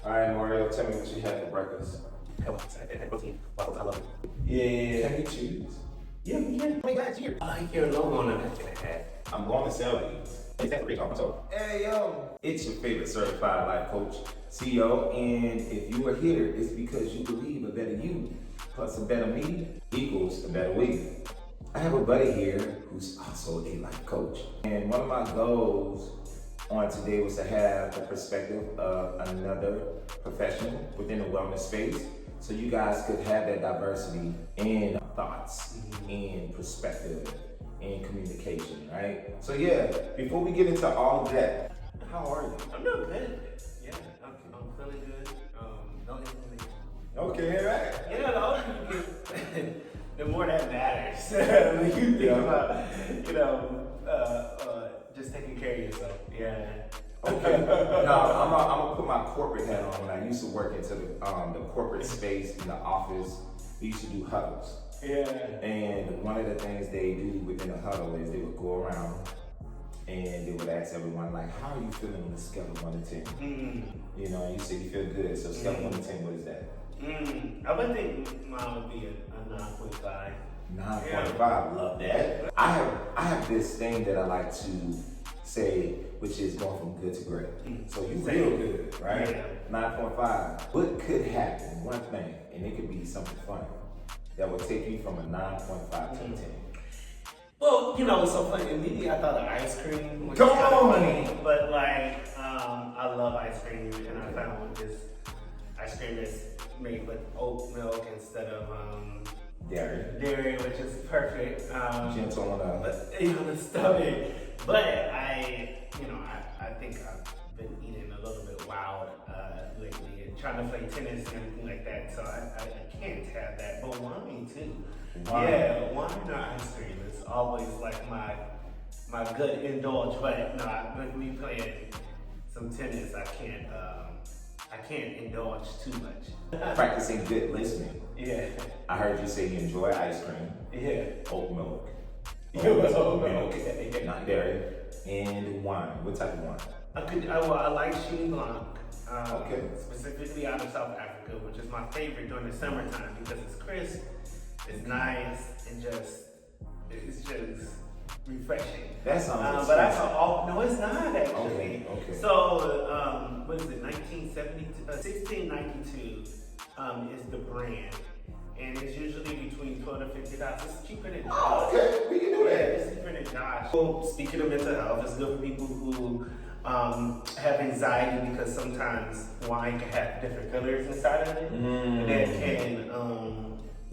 All right, Mario, tell me what you had for breakfast. I had protein. Waffles, I love it. Yeah. Can we choose? Yeah, we can. Oh my God, here. I like your logo on it. I'm going to sell these. Exactly. So, Hey, yo. It's your favorite certified life coach, CEO, and if you are here, it's because you believe a better you plus a better me equals a better we. I have a buddy here who's also a life coach. And one of my goals on today was to have the perspective of another professional within the wellness space so you guys could have that diversity in thoughts, in perspective, in communication, right? So yeah, before we get into all of that, how are you? I'm doing good. Yeah, I'm feeling good. No inflammation. Okay, right. Yeah, the older you get, the more that matters. When you think about, just taking care of yourself. Yeah. Okay. Now I'm gonna put my corporate hat on. When I used to work into the corporate space in the office, we used to do huddles. Yeah. And one of the things they do within a huddle is they would go around and they would ask everyone, like, how are you feeling on a scale of 1 to 10? You know, you say you feel good. So scale of 1 to 10, what is that? I would think mine would be a 9.5. 9.5, love that. I have this thing that I like to say, which is going from good to great. So you feel good, right? Yeah. 9.5. What could happen, one thing, and it could be something funny, that would take you from a 9.5 to a 10? Well, it's so funny. Immediately I thought of ice cream, which Come is kind of on! funny. But I love ice cream, and I found this ice cream that's made with oat milk instead of dairy, which is perfect. Gentle on the stomach. But I think I've been eating a little bit wild lately and trying to play tennis and everything like that. So I can't have that. But wine too. Wine. Yeah, wine or ice cream is always like my good indulge. But no, with me playing some tennis, I can't indulge too much. Practicing good listening. Yeah. I heard you say you enjoy ice cream. Yeah. Oat milk. Oat milk. Not dairy. And wine. What type of wine? I like Cheyanne Blanc. Okay. Specifically out of South Africa, which is my favorite during the summertime because it's crisp, it's nice, and it's just refreshing. That sounds but no, it's not actually. Okay. So, what is it? 1692 is the brand, and it's usually between $12 to $50. It's cheaper than Josh. Oh, okay, we can do that. It's cheaper than Josh. Well, speaking of mental health, it's good for people who have anxiety because sometimes wine can have different fillers inside of it that can,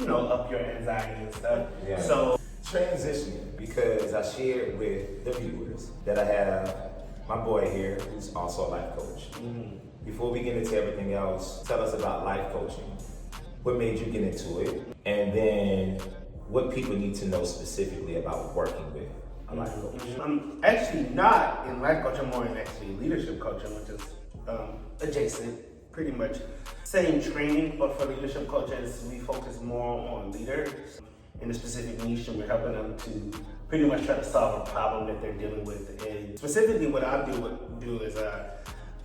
up your anxiety and stuff. Yeah. So transitioning, because I shared with the viewers that I have my boy here who's also a life coach. Before we get into everything else, tell us about life coaching. What made you get into it? And then what people need to know specifically about working with a life coach. I'm actually not in life coaching, I'm more in actually leadership coaching, which is adjacent, pretty much. Same training, but for leadership coaches, we focus more on leaders in a specific niche, and we're helping them to pretty much try to solve a problem that they're dealing with. And specifically what I do is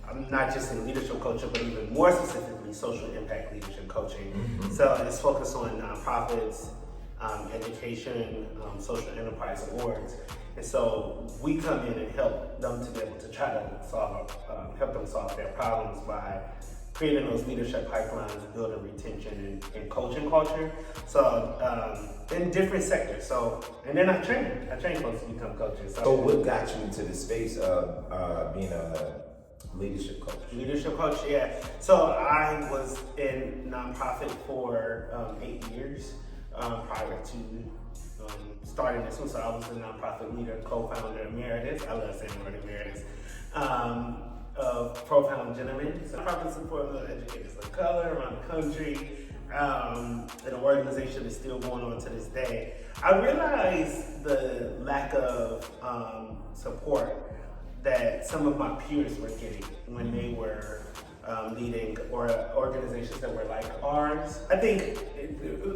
I'm not just in leadership coaching, but even more specifically social impact leadership coaching. So it's focused on nonprofits, education, social enterprise awards. And so we come in and help them to be able to try to help them solve their problems by creating those leadership pipelines, building retention and coaching culture. So in different sectors. So, and then I train folks to become coaches. So what got you into the space of being a leadership coach? Leadership coach, yeah. So I was in nonprofit for 8 years prior to starting this one. So I was a nonprofit leader, co-founder, emeritus. I love saying the word emeritus. Of Profound Gentlemen. So nonprofit support little educators of color around the country. An organization that's still going on to this day. I realized the lack of support that some of my peers were getting when they were leading organizations that were like ours. I think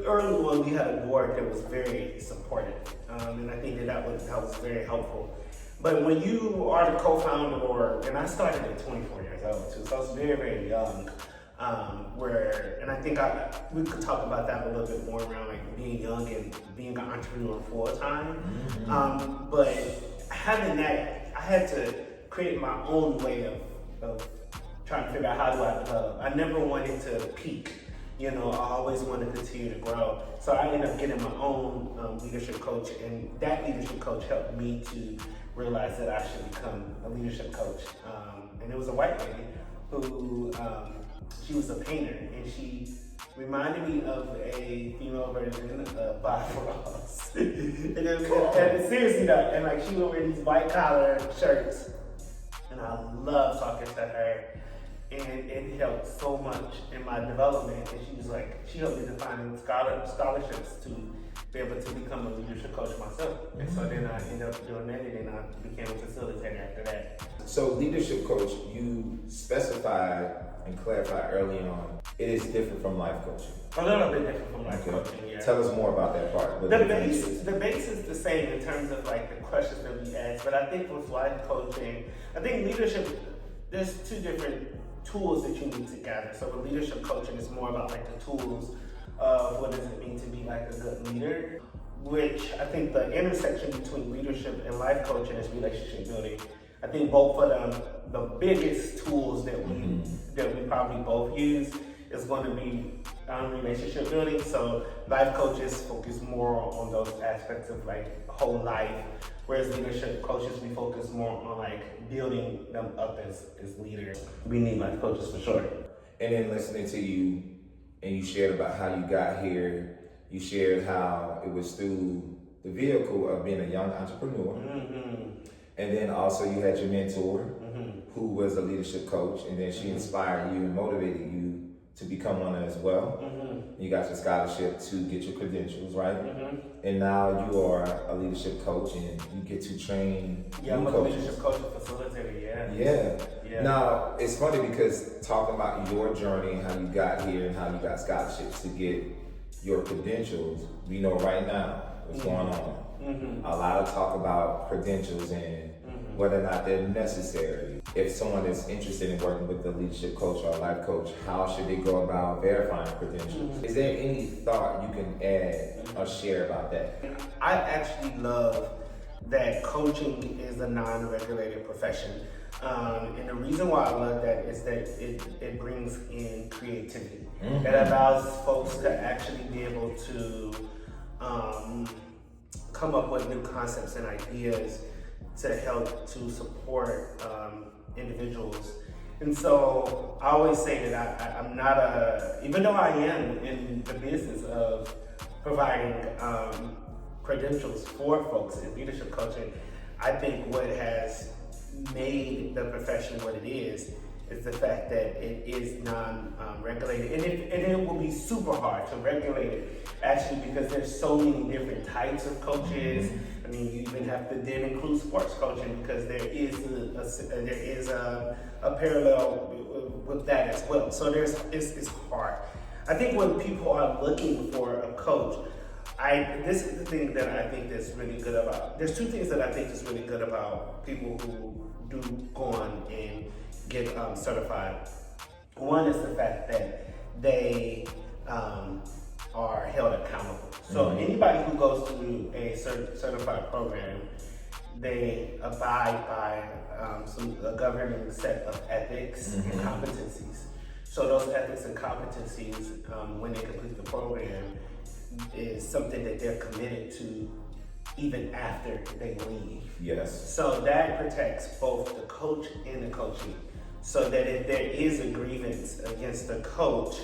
early on we had a board that was very supportive, and I think that was very helpful. But when you are the co-founder, and I started at 24 years old too, so I was very, very young. And I think we could talk about that a little bit more around like being young and being an entrepreneur full time. But having that, I had to create my own way of trying to figure out how do I develop. I never wanted to peak. I always wanted to continue to grow. So I ended up getting my own leadership coach, and that leadership coach helped me to realize that I should become a leadership coach. And it was a white lady who, she was a painter, and she reminded me of a female version of Bob Ross. and seriously though, and like she would wear these white collar shirts, and I love talking to her. And it helped so much in my development. And she helped me to find scholarships to be able to become a leadership coach myself. And so then I ended up doing that, and then I became a facilitator after that. So leadership coach, you specified and clarified early on, it is different from life coaching. A little bit different from life coaching, yeah. Tell us more about that part. The base is the same in terms of like the questions that we ask, but I think with life coaching, I think leadership, there's two different tools that you need to gather. So with leadership coaching, it's more about like the tools of what does it mean to be like a good leader, which I think the intersection between leadership and life coaching is relationship building. I think both of them, the biggest tools that we probably both use is going to be relationship building. So life coaches focus more on those aspects of like whole life, whereas leadership coaches, we focus more on like building them up as leaders. We need life coaches for sure. And then listening to you, and you shared about how you got here, you shared how it was through the vehicle of being a young entrepreneur. And then also you had your mentor, who was a leadership coach, and then she inspired you and motivated you to become one as well. You got your scholarship to get your credentials, right? And now you are a leadership coach, and you get to train new coaches. I'm a leadership coach and facilitator, Yeah. Now, it's funny because talking about your journey and how you got here and how you got scholarships to get your credentials, we know right now what's going on. A lot of talk about credentials and whether or not they're necessary. If someone is interested in working with a leadership coach or a life coach, how should they go about verifying credentials? Is there any thought you can add or share about that? I actually love that coaching is a non-regulated profession. And the reason why I love that is that it brings in creativity. It allows folks to actually be able to come up with new concepts and ideas to help to support individuals. And so I always say that I'm not even though I am in the business of providing credentials for folks in leadership coaching, I think what has made the profession what it is the fact that it is non-regulated. And it will be super hard to regulate it, actually, because there's so many different types of coaches. I mean, you even have to then include sports coaching, because there is a parallel with that as well. So it's hard. I think when people are looking for a coach, this is the thing that I think that's really good about. There's two things that I think is really good about people who do go on and get certified. One is the fact that they are held accountable. So anybody who goes through a certified program, they abide by a governing set of ethics and competencies. So those ethics and competencies, when they complete the program, is something that they're committed to even after they leave. Yes. So that protects both the coach and the coachee. So that if there is a grievance against the coach,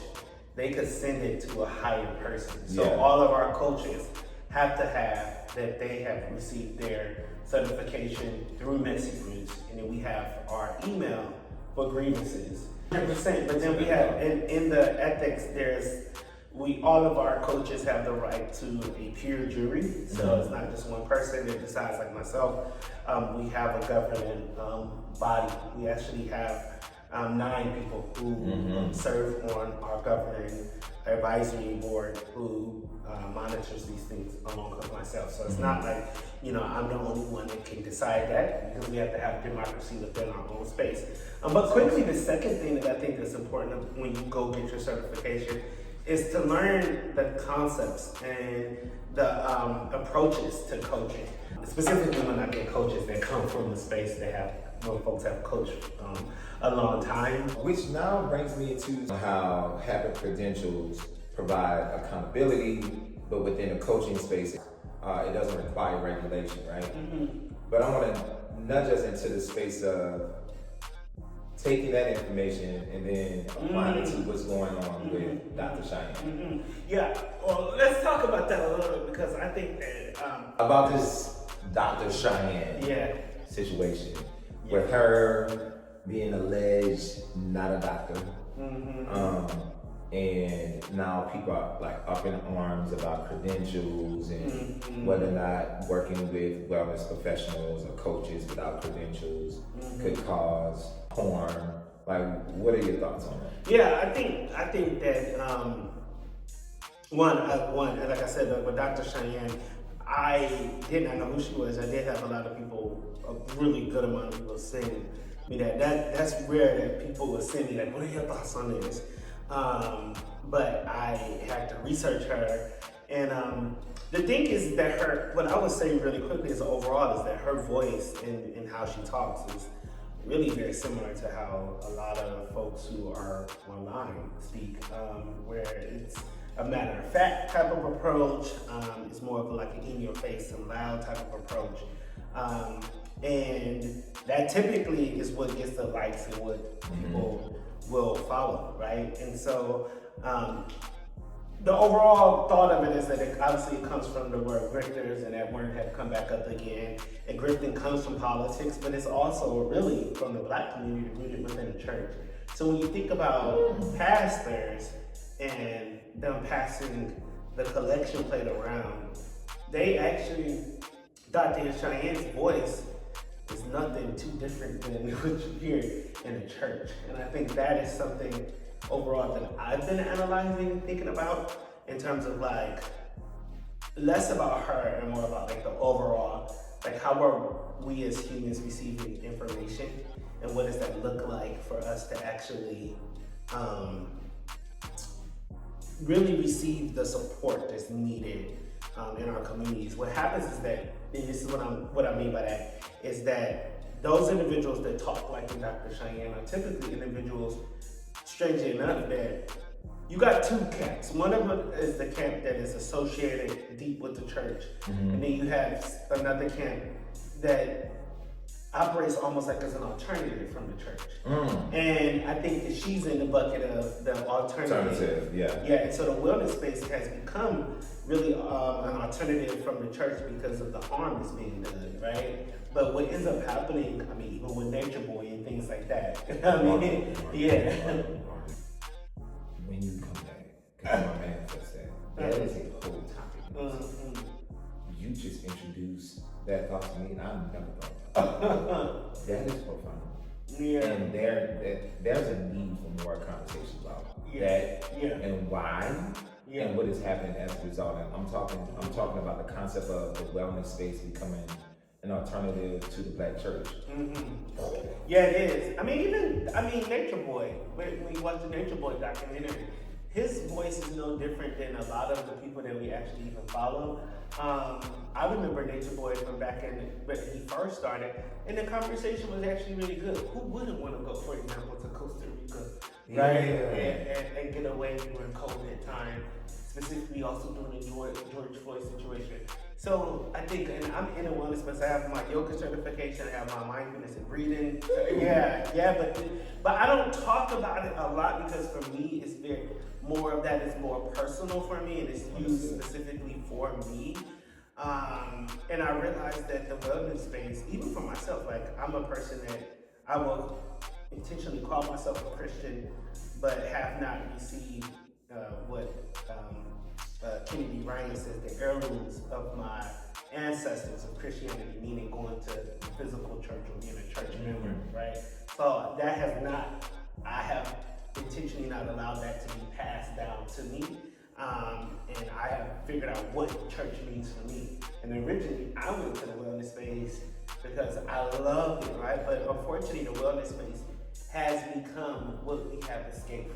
they could send it to a higher person. So all of our coaches have to have that they have received their certification through misrepresent, and then we have our email for grievances. 100%. But then we have in the ethics, all of our coaches have the right to a peer jury. So it's not just one person that decides, like myself. We have a governing body. We actually have 9 people who serve on our governing advisory board who monitors these things along with myself. So it's not like, I'm the only one that can decide that, because we have to have democracy within our own space. But quickly, the second thing that I think is important when you go get your certification is to learn the concepts and the approaches to coaching. Specifically when I get coaches that come from the space when folks have coached a long time. Which now brings me into how having credentials provide accountability, but within a coaching space, it doesn't require regulation, right? But I want to nudge us into the space of taking that information and then applying it to what's going on with Dr. Cheyanne. Yeah, well, let's talk about that a little bit, because I think that about this Dr. Cheyanne situation with her being alleged not a doctor, and now people are like up in arms about credentials and whether or not working with wellness professionals or coaches without credentials could cause harm. Like, what are your thoughts on that? Yeah, I think that one, like I said, with Dr. Cheyanne, I did not know who she was. I did have a lot of people, a really good amount of people saying me that's rare that people would send me like, what are your thoughts on this? But I had to research her, and the thing is that what I would say really quickly is overall is that her voice and how she talks is really very similar to how a lot of folks who are online speak, where it's a matter of fact type of approach. It's more of like an in your face and loud type of approach. And that typically is what gets the likes and what people will follow, right? And so the overall thought of it is that it obviously comes from the word grifters, and that word had come back up again. And grifting comes from politics, but it's also really from the Black community rooted within the church. So when you think about pastors and them passing the collection plate around, they actually, Dr. Cheyanne's voice is nothing too different than what you hear in the church. And I think that is something overall that I've been analyzing and thinking about in terms of like, less about her and more about like the overall, like how are we as humans receiving information, and what does that look like for us to actually really receive the support that's needed in our communities. What happens is that, and this is what I mean by that, is that those individuals that talk like Dr. Cheyanne are typically individuals, strangely enough, that you got two camps. One of them is the camp that is associated deep with the church, and then you have another camp that operates almost like as an alternative from the church. And I think that she's in the bucket of the alternative. Yeah, and so the wellness space has become really an alternative from the church because of the harm that's being done, right? But what ends up happening, I mean, even with Nature Boy and things like that, I mean, When you come back, because my manifest that is a whole topic. You just introduced that thought to me, and I never thought about it. That is profound. Yeah. And there's a need for more conversations about that and why and what is happening as a result. And I'm talking about the concept of the wellness space becoming an alternative to the Black church. Yeah, it is. I mean, Nature Boy. When you watch the Nature Boy documentary, his voice is no different than a lot of the people that we actually even follow. I remember Nature Boy from back when he first started, and the conversation was actually really good. Who wouldn't want to go, for example, to Costa Rica, right? And get away during COVID time, specifically also during the George Floyd situation. So I think, and I'm in a wellness space. I have my yoga certification, I have my mindfulness and breathing. But I don't talk about it a lot because for me, it's more of that is more personal for me, and it's used specifically for me. And I realized that the wellness space, even for myself, like I'm a person that I will intentionally call myself a Christian, but have not received what Kennedy Ryan says, the heirlooms of my ancestors of Christianity, meaning going to the physical church or being a church member, right? So that has not I have intentionally not allowed that to be passed down to me. And I have figured out what church means for me. And originally, I went to the wellness space because I loved it, right? But unfortunately, the wellness space has become what we have escaped